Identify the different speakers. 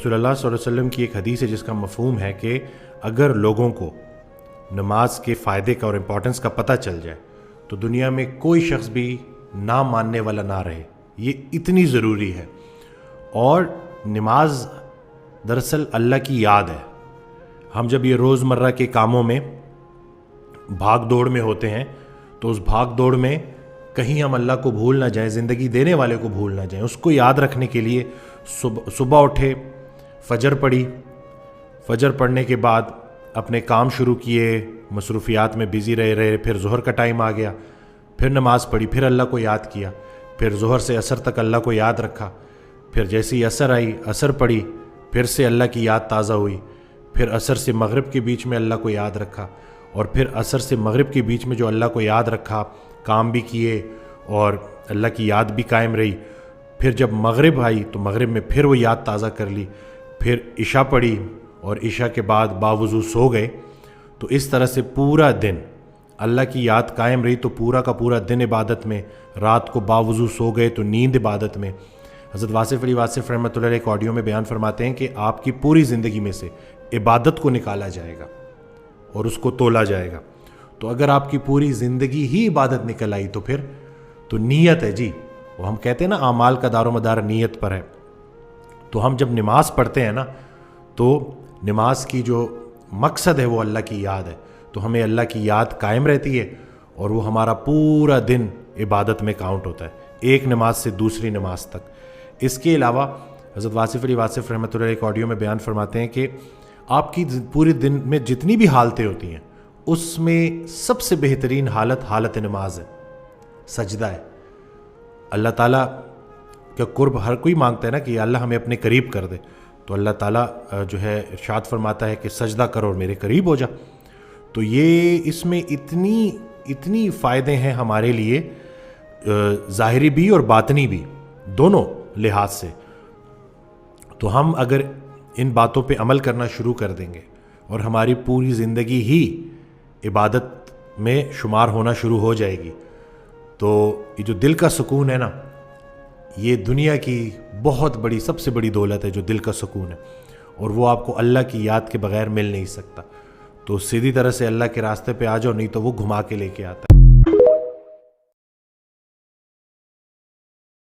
Speaker 1: رسول اللہ صلی اللہ علیہ وسلم کی ایک حدیث ہے جس کا مفہوم ہے کہ اگر لوگوں کو نماز کے فائدے کا اور امپورٹنس کا پتہ چل جائے تو دنیا میں کوئی شخص بھی نہ ماننے والا نہ رہے. یہ اتنی ضروری ہے. اور نماز دراصل اللہ کی یاد ہے. ہم جب یہ روزمرہ کے کاموں میں بھاگ دوڑ میں ہوتے ہیں تو اس بھاگ دوڑ میں کہیں ہم اللہ کو بھول نہ جائیں, زندگی دینے والے کو بھول نہ جائیں. اس کو یاد رکھنے کے لیے صبح اٹھے, فجر پڑھی, فجر پڑھنے کے بعد اپنے کام شروع کیے, مصروفیات میں بزی رہے, پھر ظہر کا ٹائم آ گیا, پھر نماز پڑھی, پھر اللہ کو یاد کیا, پھر ظہر سے عصر تک اللہ کو یاد رکھا, پھر جیسے ہی عصر آئی عصر پڑھی, پھر سے اللہ کی یاد تازہ ہوئی, پھر عصر سے مغرب کے بیچ میں اللہ کو یاد رکھا, اور پھر عصر سے مغرب کے بیچ میں جو اللہ کو یاد رکھا کام بھی کیے اور اللہ کی یاد بھی قائم رہی. پھر جب مغرب آئی تو مغرب میں پھر وہ یاد تازہ کر لی, پھر عشاء پڑھی اور عشاء کے بعد باوضو سو گئے. تو اس طرح سے پورا دن اللہ کی یاد قائم رہی, تو پورا کا پورا دن عبادت میں, رات کو باوضو سو گئے تو نیند عبادت میں. حضرت واصف علی واصف رحمۃ اللہ علیہ ایک آڈیو میں بیان فرماتے ہیں کہ آپ کی پوری زندگی میں سے عبادت کو نکالا جائے گا اور اس کو تولا جائے گا. تو اگر آپ کی پوری زندگی ہی عبادت نکل آئی تو پھر تو نیت ہے جی. وہ ہم کہتے ہیں نا اعمال کا دار و مدار نیت پر ہے. تو ہم جب نماز پڑھتے ہیں نا تو نماز کی جو مقصد ہے وہ اللہ کی یاد ہے. تو ہمیں اللہ کی یاد قائم رہتی ہے اور وہ ہمارا پورا دن عبادت میں کاؤنٹ ہوتا ہے, ایک نماز سے دوسری نماز تک. اس کے علاوہ حضرت واصف علی واصف رحمۃ اللہ علیہ ایک آڈیو میں بیان فرماتے ہیں کہ آپ کی پورے دن میں جتنی بھی حالتیں ہوتی ہیں اس میں سب سے بہترین حالت نماز ہے, سجدہ ہے. اللہ تعالیٰ کا قرب ہر کوئی مانگتا ہے نا کہ اللہ ہمیں اپنے قریب کر دے, تو اللہ تعالیٰ جو ہے ارشاد فرماتا ہے کہ سجدہ کرو اور میرے قریب ہو جا. تو یہ اس میں اتنی فائدے ہیں ہمارے لیے, ظاہری بھی اور باطنی بھی, دونوں لحاظ سے. تو ہم اگر ان باتوں پہ عمل کرنا شروع کر دیں گے اور ہماری پوری زندگی ہی عبادت میں شمار ہونا شروع ہو جائے گی, تو یہ جو دل کا سکون ہے نا, یہ دنیا کی بہت بڑی سب سے بڑی دولت ہے جو دل کا سکون ہے, اور وہ آپ کو اللہ کی یاد کے بغیر مل نہیں سکتا. تو سیدھی طرح سے اللہ کے راستے پہ آ جاؤ, نہیں تو وہ گھما کے لے کے آتا ہے.